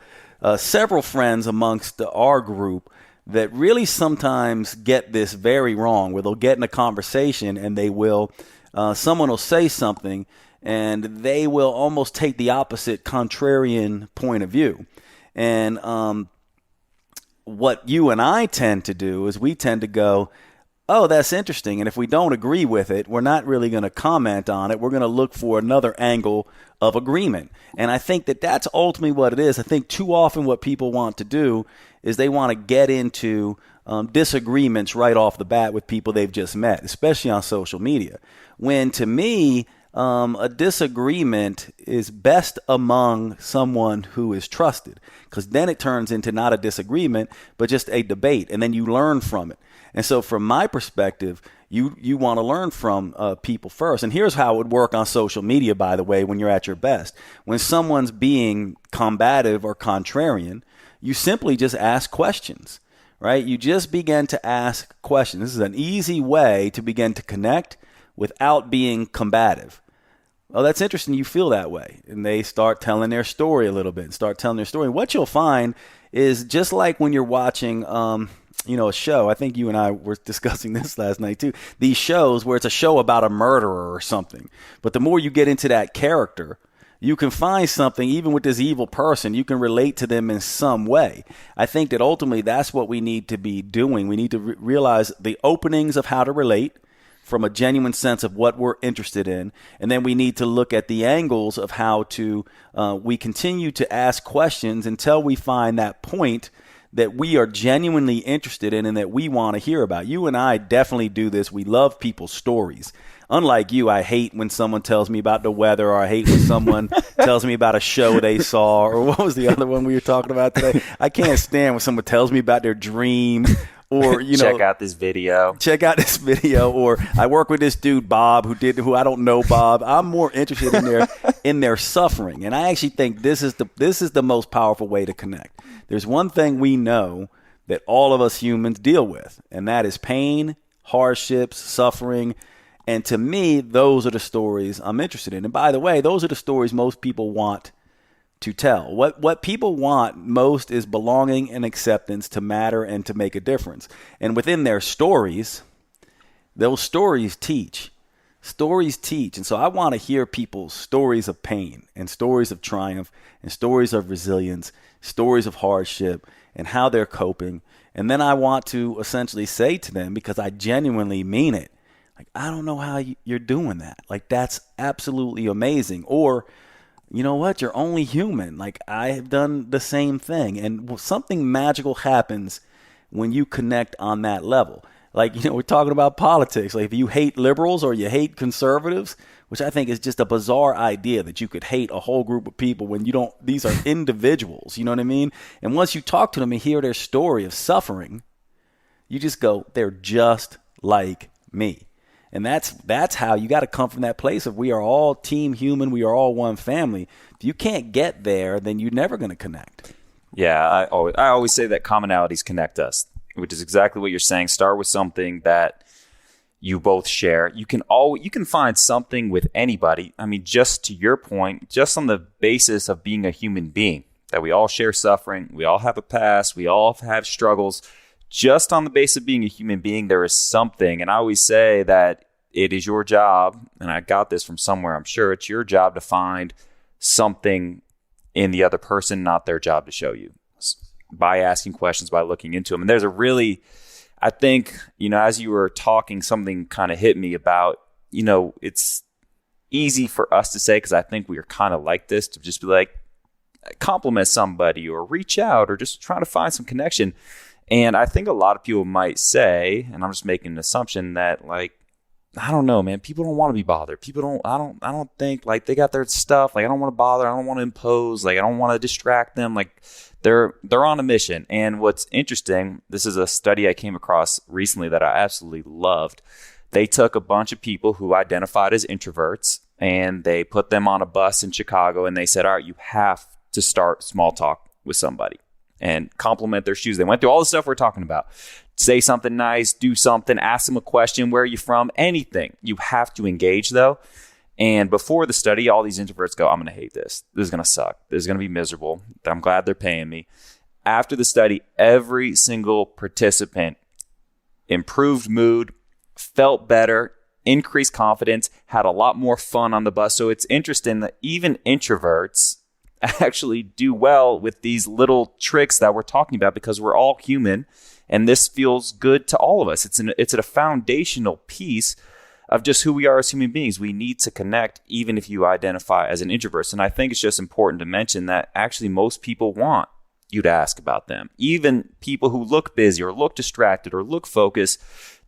several friends amongst our group that really sometimes get this very wrong, where they'll get in a conversation and they will, someone will say something and they will almost take the opposite contrarian point of view. And what you and I tend to do is we tend to go, oh, that's interesting. And if we don't agree with it, we're not really going to comment on it. We're going to look for another angle of agreement. And I think that that's ultimately what it is. I think too often what people want to do is they want to get into disagreements right off the bat with people they've just met, especially on social media. When to me, a disagreement is best among someone who is trusted, because then it turns into not a disagreement, but just a debate, and then you learn from it. And so from my perspective, you want to learn from people first. And here's how it would work on social media, by the way, when you're at your best. When someone's being combative or contrarian, you simply just ask questions, right? You just begin to ask questions. This is an easy way to begin to connect without being combative. Oh, that's interesting. You feel that way. And they start telling their story a little bit, What you'll find is, just like when you're watching, a show, I think you and I were discussing this last night too, these shows where it's a show about a murderer or something. But the more you get into that character, you can find something, even with this evil person, you can relate to them in some way. I think that ultimately that's what we need to be doing. We need to realize the openings of how to relate from a genuine sense of what we're interested in. And then we need to look at the angles of how to, we continue to ask questions until we find that point that we are genuinely interested in and that we want to hear about. You and I definitely do this. We love people's stories. Unlike you, I hate when someone tells me about the weather, or I hate when someone tells me about a show they saw, or what was the other one we were talking about today? I can't stand when someone tells me about their dream, or, check out this video, or I work with this dude, Bob, who I don't know Bob. I'm more interested in their suffering. And I actually think this is the most powerful way to connect. There's one thing we know that all of us humans deal with, and that is pain, hardships, suffering. And to me, those are the stories I'm interested in. And by the way, those are the stories most people want to tell. What people want most is belonging and acceptance, to matter and to make a difference. And within their stories, those stories teach. Stories teach. And so I want to hear people's stories of pain and stories of triumph and stories of resilience, stories of hardship, and how they're coping. And then I want to essentially say to them, because I genuinely mean it, like, I don't know how you're doing that. Like, that's absolutely amazing. Or, you know what? You're only human. Like, I have done the same thing. And something magical happens when you connect on that level. Like, we're talking about politics. Like, if you hate liberals or you hate conservatives, which I think is just a bizarre idea that you could hate a whole group of people when you don't. These are individuals, you know what I mean? And once you talk to them and hear their story of suffering, you just go, they're just like me. And that's how you got to come from that place of, we are all team human. We are all one family. If you can't get there, then you're never going to connect. Yeah, I always say that commonalities connect us. which is exactly what you're saying. Start with something that you both share. You can find something with anybody. I mean, just to your point, just on the basis of being a human being, that we all share suffering, we all have a past, we all have struggles. Just on the basis of being a human being, there is something. And I always say that it is your job, and I got this from somewhere, I'm sure, it's your job to find something in the other person, not their job to show you, by asking questions, by looking into them. And there's a really, I think, as you were talking, something kind of hit me about, it's easy for us to say, because I think we are kind of like this, to just be like, compliment somebody or reach out or just try to find some connection. And I think a lot of people might say, and I'm just making an assumption, that like, I don't know, man, people don't want to be bothered. I don't think, like, they got their stuff. Like, I don't want to bother. I don't want to impose. Like, I don't want to distract them. Like, they're on a mission. And what's interesting, this is a study I came across recently that I absolutely loved. They took a bunch of people who identified as introverts and they put them on a bus in Chicago, and they said, all right, you have to start small talk with somebody and compliment their shoes. They went through all the stuff we're talking about. Say something nice, do something, ask them a question, where are you from, anything. You have to engage, though. And before the study, all these introverts go, I'm going to hate this. This is going to suck. This is going to be miserable. I'm glad they're paying me. After the study, every single participant improved mood, felt better, increased confidence, had a lot more fun on the bus. So it's interesting that even introverts actually do well with these little tricks that we're talking about, because we're all human. And this feels good to all of us. It's a foundational piece of just who we are as human beings. We need to connect, even if you identify as an introvert. And I think it's just important to mention that actually most people want you to ask about them. Even people who look busy or look distracted or look focused,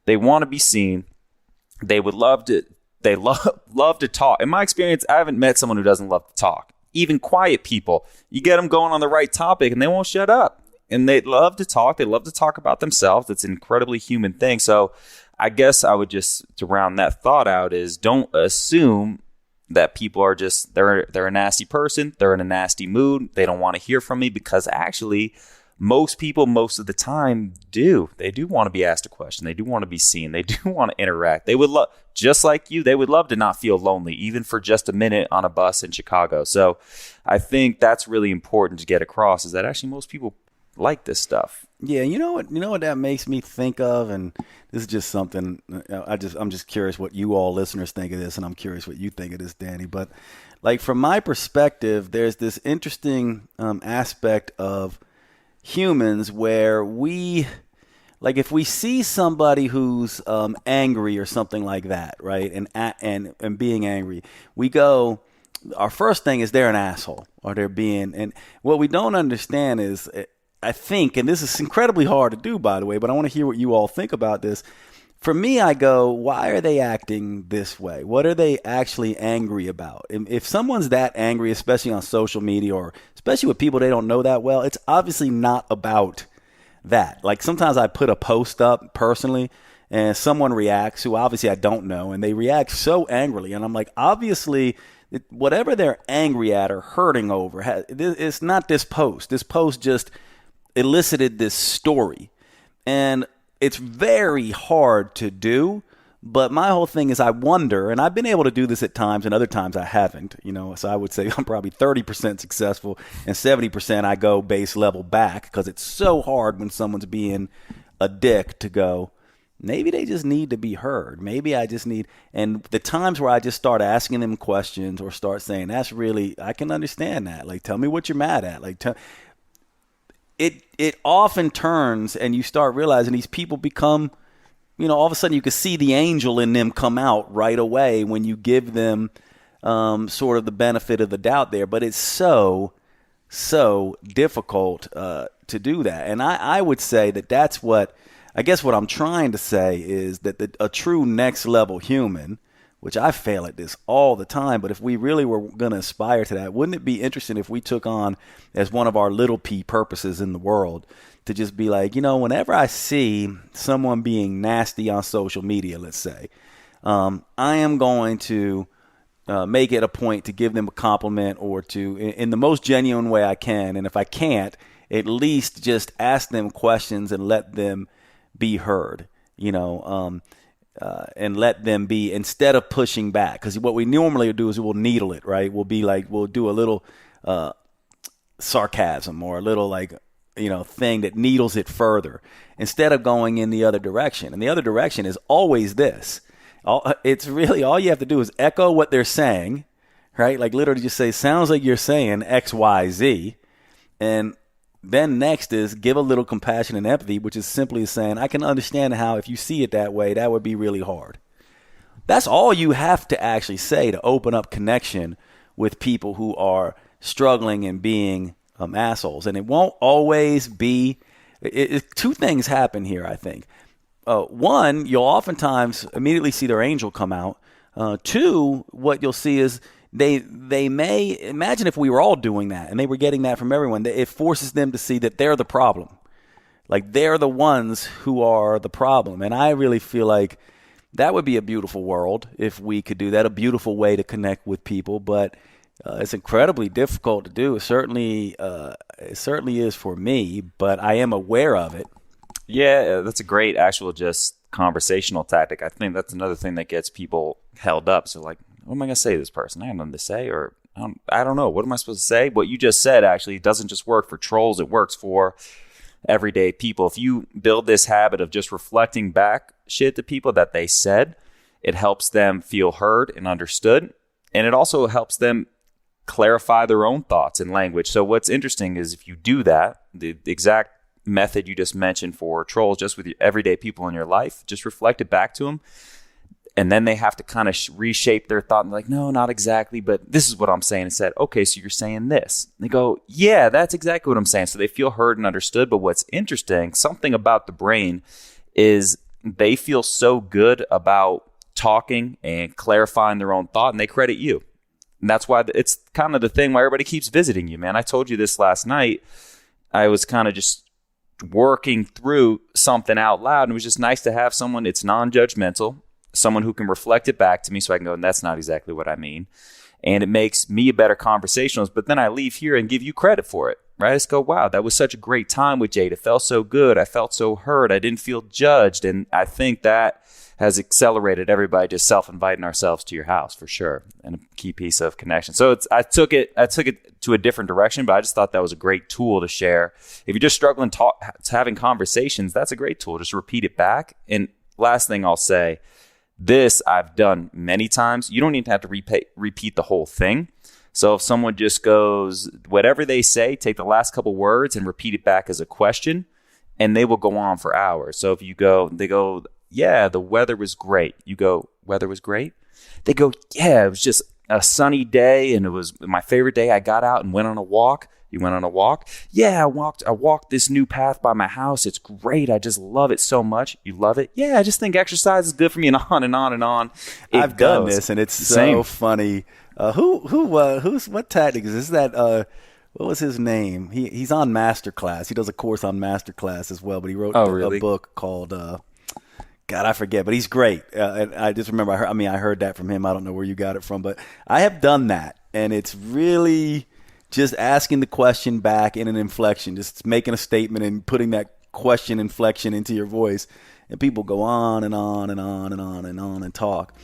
they want to be seen. They would love to. They love to talk. In my experience, I haven't met someone who doesn't love to talk. Even quiet people, you get them going on the right topic and they won't shut up. And they love to talk. They love to talk about themselves. It's an incredibly human thing. So I guess I would just, to round that thought out, is don't assume that people are just, they're a nasty person. They're in a nasty mood. They don't want to hear from me, because actually most people, most of the time, do. They do want to be asked a question. They do want to be seen. They do want to interact. They would love, just like you, they would love to not feel lonely, even for just a minute on a bus in Chicago. So I think that's really important to get across, is that actually most people like this stuff. Yeah, you know what that makes me think of, and this is just something I'm just curious what you all listeners think of this, and I'm curious what you think of this, Danny. But like, from my perspective, there's this interesting aspect of humans where we, like, if we see somebody who's angry or something like that, right, and being angry, we go, our first thing is they're an asshole, or they're being, and what we don't understand is, I think, and this is incredibly hard to do, by the way, but I want to hear what you all think about this. For me, I go, why are they acting this way? What are they actually angry about? If someone's that angry, especially on social media, or especially with people they don't know that well, it's obviously not about that. Like, sometimes I put a post up personally, and someone reacts who obviously I don't know, and they react so angrily. And I'm like, obviously, whatever they're angry at or hurting over, it's not this post. This post just elicited this story, and it's very hard to do. But my whole thing is, I wonder, and I've been able to do this at times, and other times I haven't, so I would say I'm probably 30% successful, and 70% I go base level back, because it's so hard when someone's being a dick to go, maybe they just need to be heard. Maybe I just need, and the times where I just start asking them questions or start saying, that's really, I can understand that. Like, tell me what you're mad at. Like, It often turns, and you start realizing these people become, all of a sudden you can see the angel in them come out right away when you give them sort of the benefit of the doubt there. But it's so difficult to do that. And I would say that's what, I guess what I'm trying to say is that a true next level human, which I fail at this all the time, but if we really were going to aspire to that, wouldn't it be interesting if we took on as one of our little p purposes in the world to just be like, whenever I see someone being nasty on social media, let's say, I am going to make it a point to give them a compliment, or to, in the most genuine way I can. And if I can't, at least just ask them questions and let them be heard, and let them be, instead of pushing back. Because what we normally do is we'll needle it, right? We'll do a little sarcasm or a little thing that needles it further instead of going in the other direction. And the other direction is always this. It's really all you have to do is echo what they're saying, right? Like literally just say, sounds like you're saying X, Y, Z. And then next is give a little compassion and empathy, which is simply saying, I can understand how if you see it that way, that would be really hard. That's all you have to actually say to open up connection with people who are struggling and being assholes. And it won't always be two things happen here, I think. One, you'll oftentimes immediately see their angel come out. Two, what you'll see is they may imagine if we were all doing that and they were getting that from everyone, it forces them to see that they're the problem. Like they're the ones who are the problem. And I really feel like that would be a beautiful world if we could do that, a beautiful way to connect with people. But it's incredibly difficult to do. It certainly is for me, but I am aware of it. Yeah, that's a great actual just conversational tactic. I think that's another thing that gets people held up. So like, what am I going to say to this person? I have nothing to say, or I don't know. What am I supposed to say? What you just said actually doesn't just work for trolls. It works for everyday people. If you build this habit of just reflecting back shit to people that they said, it helps them feel heard and understood. And it also helps them clarify their own thoughts and language. So what's interesting is if you do that, the exact method you just mentioned for trolls, just with your everyday people in your life, just reflect it back to them. And then they have to kind of reshape their thought and be like, no, not exactly, but this is what I'm saying. And said, okay, so you're saying this. And they go, yeah, that's exactly what I'm saying. So they feel heard and understood. But what's interesting, something about the brain is they feel so good about talking and clarifying their own thought, and they credit you. And that's why it's kind of the thing why everybody keeps visiting you, man. I told you this last night. I was kind of just working through something out loud, and it was just nice to have someone, it's non-judgmental, someone who can reflect it back to me so I can go, that's not exactly what I mean. And it makes me a better conversationalist. But then I leave here and give you credit for it, right? I just go, wow, that was such a great time with Jade. It felt so good. I felt so heard. I didn't feel judged. And I think that has accelerated everybody just self-inviting ourselves to your house for sure, and a key piece of connection. So I took it to a different direction, but I just thought that was a great tool to share. If you're just struggling having conversations, that's a great tool. Just repeat it back. And last thing I'll say, this I've done many times. You don't even have to repeat the whole thing. So if someone just goes, whatever they say, take the last couple words and repeat it back as a question, and they will go on for hours. So if they go, yeah, the weather was great. You go, weather was great? They go, yeah, it was just a sunny day, and it was my favorite day. I got out and went on a walk. You went on a walk? Yeah, I walked this new path by my house. It's great. I just love it so much. You love it? Yeah, I just think exercise is good for me, and on and on and on. I've done this, and it's so funny. What tactic is this? Is that what was his name? He's on Masterclass. He does a course on Masterclass as well, but he wrote a book called God, I forget, but he's great. And I just remember, I heard that from him. I don't know where you got it from, but I have done that, and it's really just asking the question back in an inflection, just making a statement and putting that question inflection into your voice, and people go on and on and on and on and on and talk.